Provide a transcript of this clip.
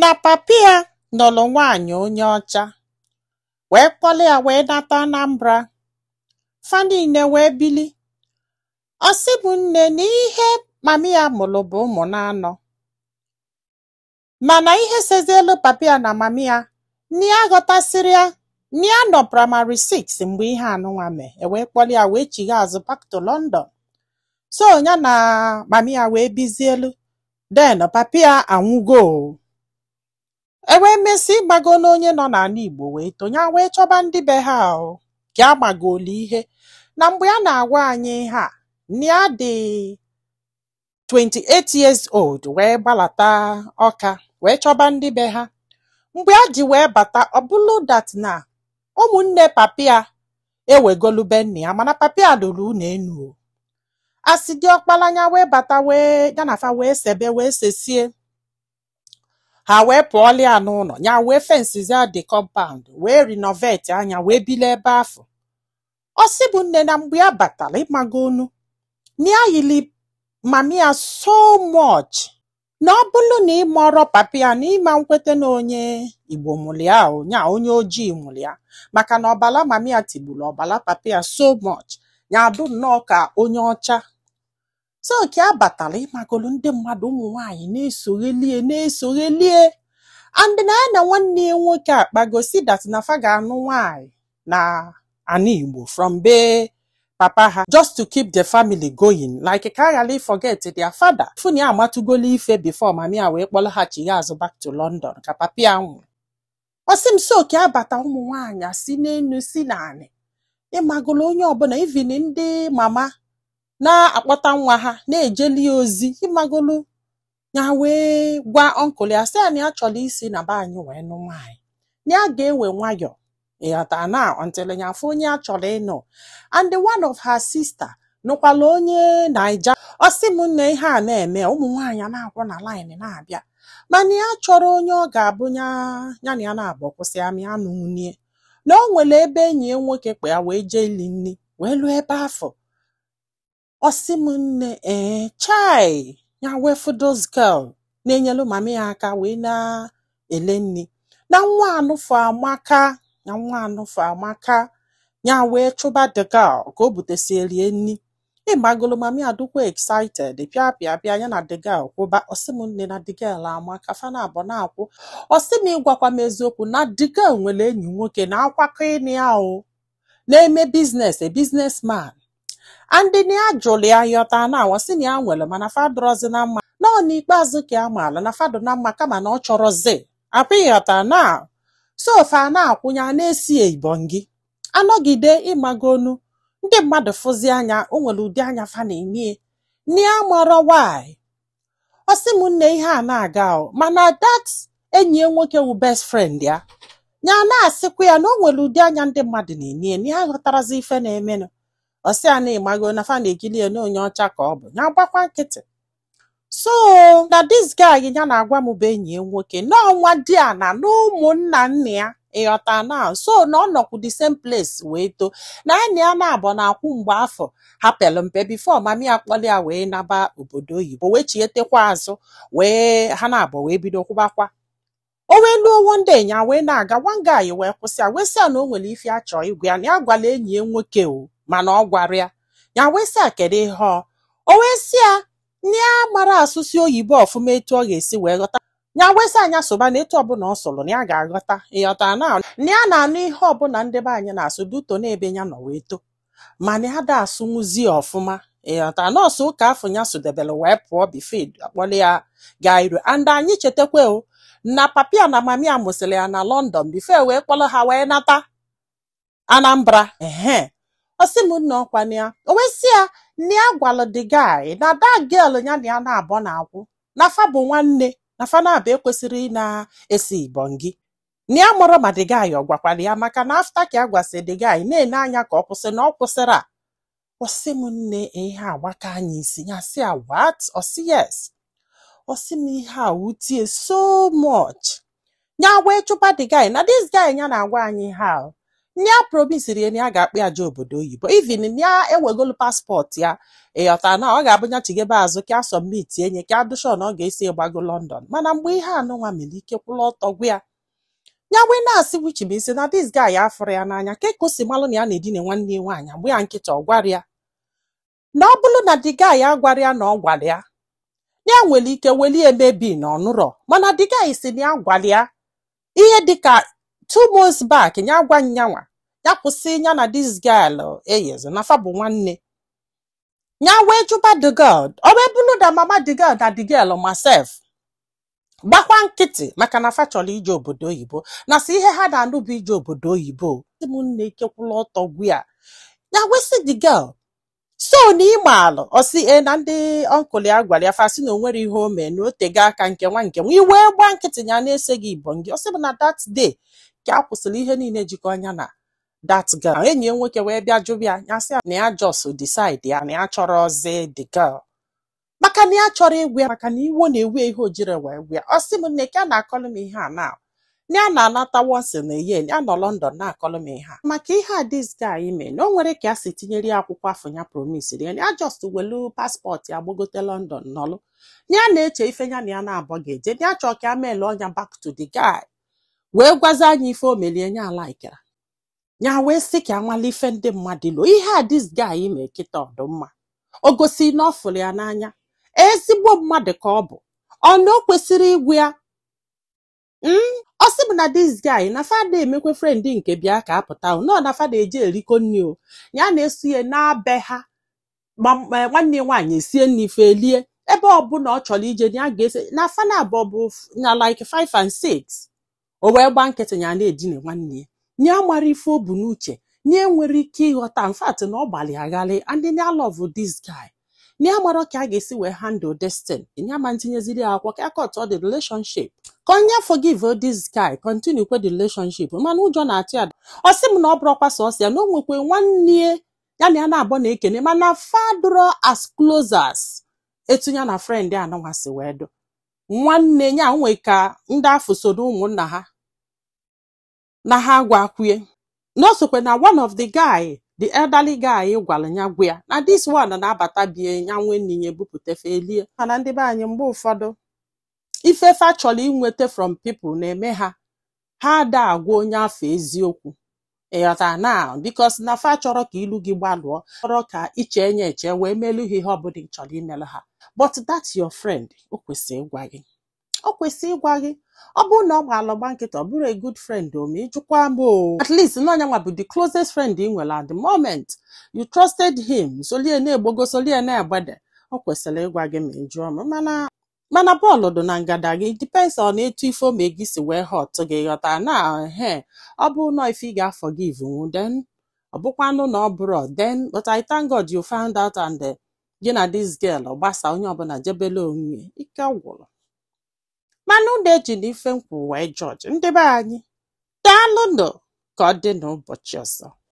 na papia nọlụ nwaanyị onye ọcha wee kpọlị ya wee nata Anambra. Fa niile wee bili. Ọ sị bụ nne na ihe mami ya mụrụ bụ ụmụ na-anọ, mana ihe sezielu papia na mami ya na ya ghọtasịrị ya na ya nọ praịmarị 6 mgbe ihe anụnwa mee. Wee kpọlị ya wee chigha azụ back to London. So ya na mami ya wee bizielu. Then papia anwụgo. Wee mesị ịgbago n'onye nọ n'ala Igbo wee tonya wee chọba ndị be ha ka a gbagolu ihe. Na mgbe ya na-agwa anyị ihe a, na ya dị 28 years old wee gbalata Ọka wee chọba ndị be ha. Mgbe ya ji wee bata, ọ bụlụ dat na ụmụnne papia ewegolu be nne ya, mana papia lụrụ ụlọ enu. Asị dị ọkpalanya wee bata wee ya na fa wee sebe wee sesie. Ha wee pụọlị ya n'ụlọ, ya wee fensizia the compound, wee renovate anya wee bili ebe afọ. Ọ sị bụ nne na mgbe ya batara ịmago onu na ya yili mami ya so much na ọ bụrụ na ịmọrọ papia na ịma nkwete na onye Igbo mụrụ ya nya onye ojii mụrụ ya, maka na ọbala mami ya tigburu ọbala papia so much ya adụ nnọọ ka onye ọcha. So ka a batara ịmagolu ndị mmadụ ụmụ nwaanyị na-esoghelie and na ya na nwanne ya nwoke akpagosi that na fa ga-anụ nwaanyị na ana Igbo from be papa ha, just to keep the family going, like ka ghara forget their father. Funi amatugolu ife before mami ya wee kpọlọghachi azụ back to London ka papia nwụrụ. Ọ sị m so ka abata ụmụ nwaanyị si n'enu si n'anị ịmagolu onye ọbụla even ndị mama na-akpọta nwa ha na-ejeli ozi ịmagolu ya wee gwa ọnkụl ya sị ya na ya chọrọ isi na be anyị wee nụ nwaanyị na ya ga-ewe nwayọ ịghọta na until ya afọ onye a chọrọ ịnụ. And one of her sister nụkwala onye Naija. Ọ sị m nne ihe a na-eme ụmụ nwaanyị na-akwụ na line na-abịa, mana ya chọrọ onye ọ ga-abụ ya na ya na-abụ kwụsị amị anụ nwunye na o nwere ebe enyi ya nwoke kpa ya wee jee ili nri wee lụọ ebe afọ. Ọ sị m nne chai ya wee fụ those girl na-enyelu mami ya aka wee na-ele nri na nwa anụfụ amaka ya wee chụba the girl ka o butesierie nri. Ịgbagolo mami adụkwa excited pịa ya na the girl kwụba. Ọ sị m nne na the girl amaka fa na abọ na-akwụ. Ọ sị m ịgwakwa m eziokwu na the girl nwere enyi nwoke na akwakọ ịnị ya na-eme business, a businessman. And na ya jụrụ ya yọta na awasị na ya nwere mana fadrozi na mma nọ n'ikpeazụ ka ya maala na fadụ na mma kama na ọ chọrọzi akwa ịghọta na so fa na-akwụnya na-esi Ibonyi anọgide ịmagonu ndị mmadụ fụzi anya o nwere ụdị anya fa na-enye na ya mara why. Ọ sị m nne ihe a na-aga mana that enyi ya nwoke wu best friend ya na-asịkwa ya na o nwere ụdị anya ndị mmadụ na-enye na ya ghọtarazi ife na-emenụ. Ọ sị ya na ịmago na fa na-ekili ya na onye ọcha ka ọ bụ ya gbakwa nkịtị. So na this guy ya na-agwa m bụ enyi ya nwoke n'ọnwa dị a na ụmụnna nna ya ịghọta na so na ọ nọkwu the same place wee too na enyi ya na-abọ na-akwụ mgbe afọ hapelụ mpe before mami ya kpọlị ya wee naba obodo oyibo wee chietekwa azụ wee ha na-abọ wee bido kwụbakwa. O wee luo one day ya wee na-aga one guy wee kwụsị ya wee sị ya na o nwere ife a chọọ igwe ya na ya gwala enyi ya nwoke mana ọ gwara ya wee sị ya kedu ihe o wee sị ya na ya mara asụsụ oyibo ọfụma etu ọ ga-esi wee ghọta. Ya wee sị anya soba na etu ọbụla ọ sụrụ na ya ga-aghọta ịghọta na ya na-anụ ihe ọbụla ndị be anyị na-asụ duto n'ebe ya nọ wee too mana ya da asụnwuzi ọfụma ịghọta nọọsụ ụka afọ ya sodebere wee pụọ bifed akpọrọ ya gaa iru. And anyị chetakwa na papia na mami ya mụsịrị ya na London bife wee kpọrọ ha wee nata Anambra. Ọ sị m nne ọkwana ya o wee sị ya na ya gwalụ the guy na that girl ya na ya na-abọ na-akwụ na fa bụ nwanne na fa na-abụ ekwesịrị na-esi Ibonyi na ya mụrụ ma the guy ọ gwakwara ya maka na after ka ya gwasị the guy na-ene anya ka ọ kwụsị na ọ kwụsịrị. Ọ sị m nne ihe agbaka anya isi ya sị ya what? Ọ sị yes. Ọ sị m ihe a wutie so much ya wee chụpa the guy na this guy ya na-agwa anyị ha nya promisiri ya na ya ga-akpị aja obodo oyibo even ya ewegolu paspọtụ ya ịghọta na ọ ga-abụ nya chigebe azụ ka asọmiti enye ka adụshọ na ọ ga-esi ịgbago London mana mgbe ihe anụnwa mere ike kwụla ọtọ gwa ya ya wee na-asị which means na this guy ya afụrụ ya n'anya ka o si malụ na ya na-edina nwanne ya nwaanyị mgbe ya nkịta ọ gwara ya na ọ bụrụ na the guy ya gwara ya na ọ gwara ya nwere ike weli emebi na ọnụrọ mana the guy si na ya gwara ya ihe dịka 2 months back ya gwa nyanwa ya kwụsị ya na this girl eyezi na fa bụ nwanne ya wee jụba the girl ọ wee bụrụ na mama the girl na the girl myself gbakwa nkịtị maka na fa chọrọ ije obodo oyibo na si ihe ha na-anụ bụ ije obodo oyibo ụmụnne ikekwula ọtọ gwu ya wee sị the girl so na ịmaalụ ọsị na ndị ọnkụl ya gwara ya fasị na onwere ihe o mee na o tego aka nke nwa iwe gba nkịtị ya na-ese gị ibọ gị ọsị bụ na that day ka a kwụsịrị ihe niile jikọ anya na that girl enyi ya nwoke wee bịa jụbịa ya sị na ya just decide ya na ya chọrọ ọzọ the girl maka na ya chọrọ egwu ya maka na iwo na-ewu ihe ojire wee gwu ya ọsị m nne ka a na-akọlụ m ihe a na ya na-anata wọnsị na ihe ya nọ London na-akọlụ m ihe a maka ihe a this guy mee na o nwere ka ya si tinyere ya akwụkwọ afọ ya promisiri ya just welu paspọtụ ya gbagote London nọlụ ya na-eche ife ya na ya na-abọ ga-eje ya chọọ ka ya meelụ ọnya back to the guy wee gwazi anyị ife o melie nya alaikara ya wee sị ka anwale ife ndị mmadụ ilo ihe a this guy mee kịta ọdụmma o gosi na ọ fụrụ ya n'anya ezigbo mmadụ ka ọ bụ ọnụ o kwesịrị igwe ya ọ sị m na this guy na fada emekwe friend nke bịa ka apụta nọ na fada eje eriko nri o ya na-eso ya na-abe ha nwanne nwaanyị esie nri ife elie ebe ọbụla ọ chọrọ ije ya ga-ese na fana abụọ bụ na like 5 and 6 o wee gba nkịtị ya na-edina nwanne ya ya mara ife o bu n'uche nye nwere ike ịghọta mfat na ọ gbalị aghalị and ya love this guy ya mara ka a ga-esi wee handle destiny ya ma ntinyeziri akwụkwọ ka akọtọ the relationship ka onye forgive this guy continue kwe the relationship mana ụjọ na-atụ ya ọ sị m na ọ bụrụkwa sọsọ ya na o nwekwe nwanne ya na ya na-abọ na ekene mana fadro as close as etu ya na friend ya anọwasị wee do nwanne ya nwe ka ndị afọ sodo ụmụnna ha na ha gwakwue na osokwe na one of the guy the elderly guy gwara ya gwa ya na this one na-abata bie ya nwe nninye bupụta felie mana ndị be anyị mgbe ụfọdụ ifefe a chọrọ inweta from people na-eme ha ada agwa onye afọ eziokwu ịghọta na because na fa chọrọ ka ilu gị gbalụọ chọrọ ka iche enye eche wee melu ihe ọbụla ị chọrọ imelu ha but that's your friend o kwesịrị ịgwa gị ọ bụrụ na ọ gbalụ gba nkịta ọ bụrụ a good friend o ma ịjụkwa m at least na onye nwa bụ the closest friend ị nwere at the moment you trusted him solie na-egbogo solie na-egbede o kwesịrị ịgwa gị ma ịjụọ m mana bọọlụ dị na ngada gị depends on etu ife ome gị si wee hot gị ghọta na ọ bụ na ife ị ga-forgive nwu then ọ bụkwanụ na ọ bụrụ then but I thank God you found out and gị na this girl gbasa onye ọbụla jebele onwe ike gwụrụ mana ụda eji na ife nkwụ wee judge ndị be anyị daalụnụ ka ọ dị n'ụbọchị ọzọ.